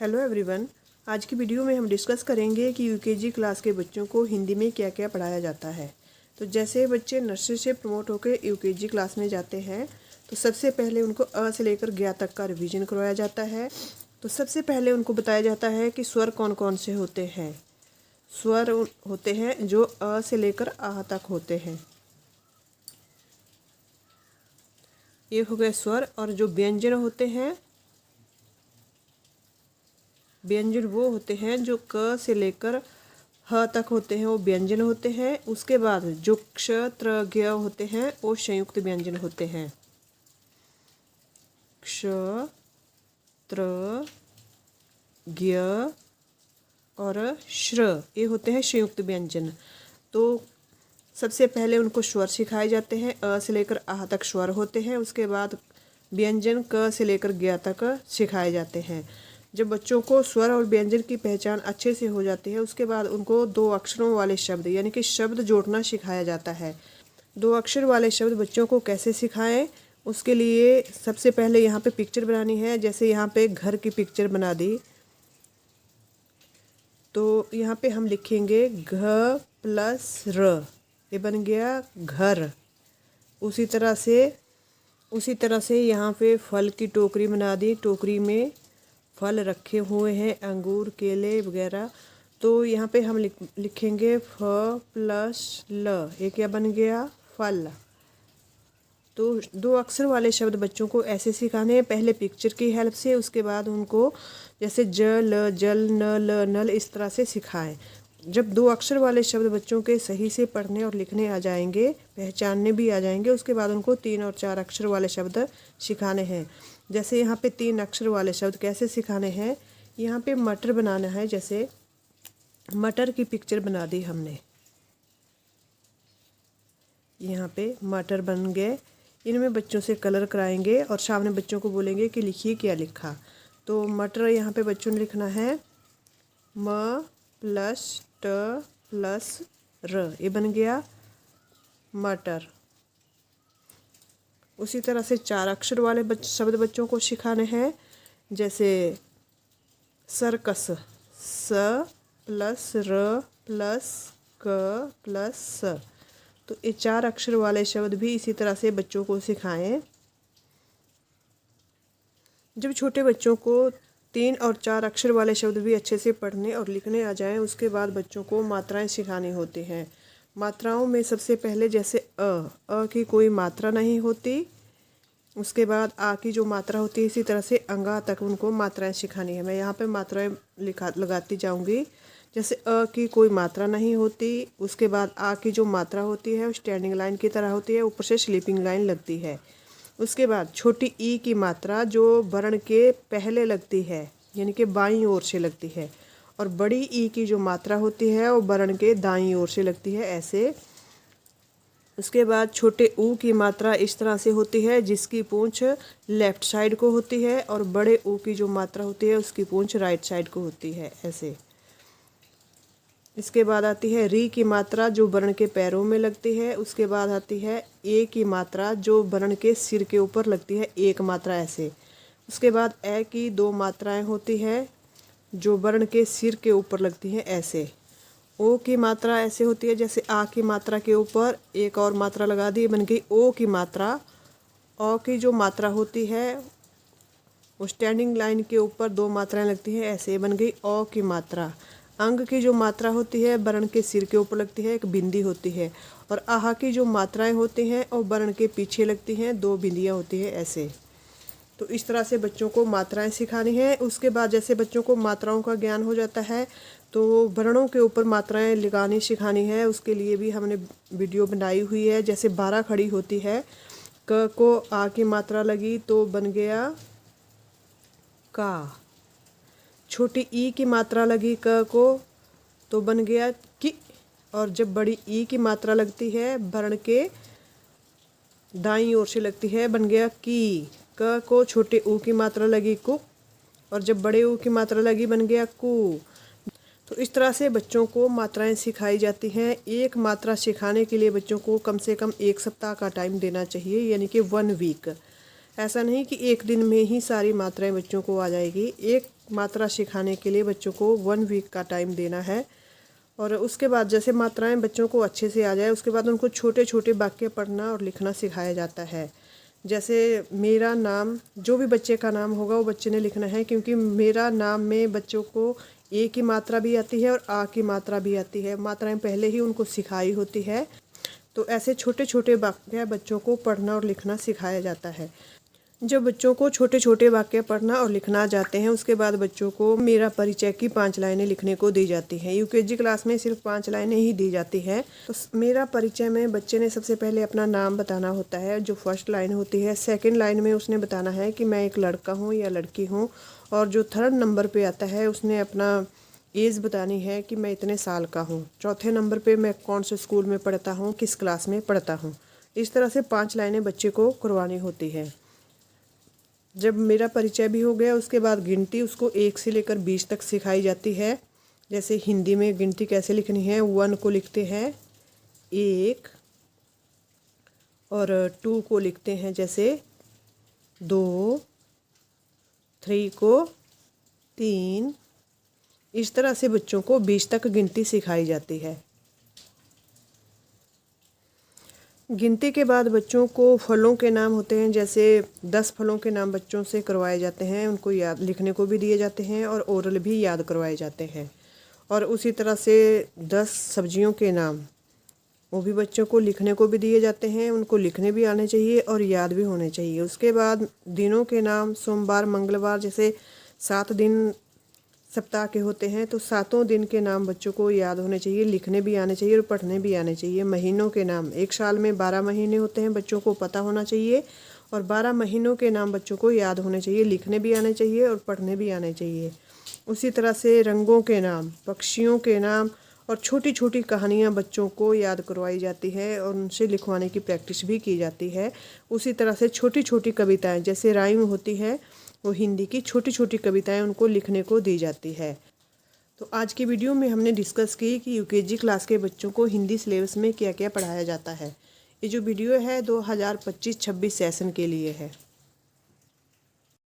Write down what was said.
Hello everyone. आज की video में हम डिस्कस करेंगे कि यूकेजी क्लास के बच्चों को हिंदी में क्या क्या पढ़ाया जाता है। तो जैसे बच्चे नर्सरी से प्रमोट होकर यूकेजी क्लास में जाते हैं तो सबसे पहले उनको अ से लेकर ज्ञ तक का रिवीजन करवाया जाता है। तो सबसे पहले उनको बताया जाता है कि स्वर कौन कौन से होते हैं। स्वर होते हैं जो अ से लेकर आ तक होते हैं, ये हो गए स्वर। और जो व्यंजन होते हैं, व्यंजन वो होते हैं जो क से लेकर ह तक होते हैं, वो व्यंजन होते हैं। उसके बाद जो क्ष त्र ज्ञ होते हैं वो संयुक्त व्यंजन होते हैं। क्ष त्र ज्ञ और श्र ये होते हैं संयुक्त व्यंजन। तो सबसे पहले उनको स्वर सिखाए जाते हैं। अ से लेकर आह तक स्वर होते हैं। उसके बाद व्यंजन क से लेकर ज्ञ तक सिखाए जाते हैं। जब बच्चों को स्वर और व्यंजन की पहचान अच्छे से हो जाती है उसके बाद उनको दो अक्षरों वाले शब्द यानी कि शब्द जोड़ना सिखाया जाता है। दो अक्षर वाले शब्द बच्चों को कैसे सिखाएं, उसके लिए सबसे पहले यहाँ पे पिक्चर बनानी है। जैसे यहाँ पे घर की पिक्चर बना दी तो यहाँ पे हम लिखेंगे घ प्लस र, ये बन गया घर। उसी तरह से यहाँ पे फल की टोकरी बना दी। टोकरी में फल रखे हुए हैं, अंगूर केले वगैरह। तो यहाँ पे हम लिखेंगे फ प्लस ल, ये क्या बन गया फल। तो दो अक्षर वाले शब्द बच्चों को ऐसे सिखाने हैं, पहले पिक्चर की हेल्प से। उसके बाद उनको जैसे ज ल जल न ल नल इस तरह से सिखाएं। जब दो अक्षर वाले शब्द बच्चों के सही से पढ़ने और लिखने आ जाएंगे, पहचानने भी आ जाएंगे, उसके बाद उनको 3 और 4 अक्षर वाले शब्द सिखाने हैं। जैसे यहाँ पे 3 अक्षर वाले शब्द कैसे सिखाने हैं, यहाँ पे मटर बनाना है। जैसे मटर की पिक्चर बना दी हमने, यहाँ पे मटर बन गए। इनमें बच्चों से कलर कराएंगे और सामने बच्चों को बोलेंगे कि लिखिए क्या लिखा। तो मटर यहाँ पे बच्चों ने लिखना है म प्लस ट प्लस र, ये बन गया मटर। उसी तरह से 4 अक्षर वाले शब्द बच्चों को सिखाने हैं। जैसे सर्कस, स प्लस र प्लस क प्लस स। तो ये 4 अक्षर वाले शब्द भी इसी तरह से बच्चों को सिखाएं। जब छोटे बच्चों को 3 और 4 अक्षर वाले शब्द भी अच्छे से पढ़ने और लिखने आ जाएं, उसके बाद बच्चों को मात्राएं सिखानी होती हैं। मात्राओं में सबसे पहले जैसे अ की कोई मात्रा नहीं होती, उसके बाद आ की जो मात्रा होती है, इसी तरह से अंगा तक उनको मात्राएं सिखानी है। मैं यहाँ पे मात्राएं लगाती जाऊँगी। जैसे अ की कोई मात्रा नहीं होती, उसके बाद आ की जो मात्रा होती है वो स्टैंडिंग लाइन की तरह होती है, ऊपर से स्लीपिंग लाइन लगती है। उसके बाद छोटी ई की मात्रा जो वर्ण के पहले लगती है यानी कि बाईं ओर से लगती है, और बड़ी ई की जो मात्रा होती है वो वर्ण के दाईं ओर से लगती है, ऐसे। उसके बाद छोटे ऊ की मात्रा इस तरह से होती है जिसकी पूंछ लेफ्ट साइड को होती है, और बड़े ऊ की जो मात्रा होती है उसकी पूंछ राइट साइड को होती है, ऐसे। इसके बाद आती है री की मात्रा जो वर्ण के पैरों में लगती है। उसके बाद आती है ए की मात्रा जो वर्ण के सिर के ऊपर लगती है, एक मात्रा, ऐसे। उसके बाद ए की 2 मात्राएं होती है जो वर्ण के सिर के ऊपर लगती हैं, ऐसे। ओ की मात्रा ऐसे होती है जैसे आ की मात्रा के ऊपर एक और मात्रा लगा दी, बन गई ओ की मात्रा। ओ की जो मात्रा होती है वो स्टैंडिंग लाइन के ऊपर 2 मात्राएं लगती हैं, ऐसे, बन गई ओ की मात्रा। अंग की जो मात्रा होती है वर्ण के सिर के ऊपर लगती है, एक बिंदी होती है। और आहा की जो मात्राएं होती हैं और वर्ण के पीछे लगती हैं, 2 बिंदियां होती हैं, ऐसे। तो इस तरह से बच्चों को मात्राएं सिखानी है। उसके बाद जैसे बच्चों को मात्राओं का ज्ञान हो जाता है तो वर्णों के ऊपर मात्राएं लगानी सिखानी है। उसके लिए भी हमने वीडियो बनाई हुई है। जैसे 12 खड़ी होती है, क को आ की मात्रा लगी तो बन गया का। छोटी ई की मात्रा लगी क को तो बन गया कि। और जब बड़ी ई की मात्रा लगती है वर्ण के दाईं ओर से लगती है, बन गया की। क को छोटे ऊ की मात्रा लगी कु, और जब बड़े ऊ की मात्रा लगी बन गया कु। तो इस तरह से बच्चों को मात्राएं सिखाई जाती हैं। एक मात्रा सिखाने के लिए बच्चों को कम से कम 1 सप्ताह का टाइम देना चाहिए, यानी कि 1 वीक। ऐसा नहीं कि एक दिन में ही सारी मात्राएं बच्चों को आ जाएगी। एक मात्रा सिखाने के लिए बच्चों को 1 वीक का टाइम देना है। और उसके बाद जैसे मात्राएं बच्चों को अच्छे से आ जाए, उसके बाद उनको छोटे छोटे वाक्य पढ़ना और लिखना सिखाया जाता है। जैसे मेरा नाम, जो भी बच्चे का नाम होगा वो बच्चे ने लिखना है, क्योंकि मेरा नाम में बच्चों को ए की मात्रा भी आती है और आ की मात्रा भी आती है। मात्राएं पहले ही उनको सिखाई होती है। तो ऐसे छोटे छोटे वाक्य बच्चों को पढ़ना और लिखना सिखाया जाता है। जब बच्चों को छोटे छोटे वाक्य पढ़ना और लिखना आ जाते हैं, उसके बाद बच्चों को मेरा परिचय की 5 लाइनें लिखने को दी जाती हैं। यूकेजी क्लास में सिर्फ 5 लाइनें ही दी जाती हैं। तो मेरा परिचय में बच्चे ने सबसे पहले अपना नाम बताना होता है, जो फर्स्ट लाइन होती है। सेकंड लाइन में उसने बताना है कि मैं एक लड़का हूँ या लड़की हूँ। और जो थर्ड नंबर पर आता है उसने अपना एज बतानी है कि मैं इतने साल का हूँ। चौथे नंबर पे मैं कौन से स्कूल में पढ़ता हूँ, किस क्लास में पढ़ता हूँ। इस तरह से 5 लाइनें बच्चे को करवानी होती है। जब मेरा परिचय भी हो गया, उसके बाद गिनती उसको 1 से लेकर 20 तक सिखाई जाती है। जैसे हिंदी में गिनती कैसे लिखनी है, 1 को लिखते हैं 1 और 2 को लिखते हैं जैसे 2, 3 को 3। इस तरह से बच्चों को 20 तक गिनती सिखाई जाती है। गिनती के बाद बच्चों को फलों के नाम होते हैं, जैसे 10 फलों के नाम बच्चों से करवाए जाते हैं। उनको याद लिखने को भी दिए जाते हैं और ओरल भी याद करवाए जाते हैं। और उसी तरह से 10 सब्जियों के नाम वो भी बच्चों को लिखने को भी दिए जाते हैं। उनको लिखने भी आने चाहिए और याद भी होने चाहिए। उसके बाद दिनों के नाम, सोमवार, मंगलवार, जैसे 7 दिन सप्ताह के होते हैं, तो 7 दिन के नाम बच्चों को याद होने चाहिए, लिखने भी आने चाहिए और पढ़ने भी आने चाहिए। महीनों के नाम, एक साल में 12 महीने होते हैं, बच्चों को पता होना चाहिए। और 12 महीनों के नाम बच्चों को याद होने चाहिए, लिखने भी आने चाहिए और पढ़ने भी आने चाहिए। उसी तरह से रंगों के नाम, पक्षियों के नाम और छोटी छोटी कहानियाँ बच्चों को याद करवाई जाती है और उनसे लिखवाने की प्रैक्टिस भी की जाती है। उसी तरह से छोटी छोटी कविताएँ, जैसे राइम होती है, वो हिंदी की छोटी छोटी कविताएं उनको लिखने को दी जाती है। तो आज की वीडियो में हमने डिस्कस की कि यूकेजी क्लास के बच्चों को हिंदी सिलेबस में क्या क्या पढ़ाया जाता है। ये जो वीडियो है 2025-26 सेशन के लिए है।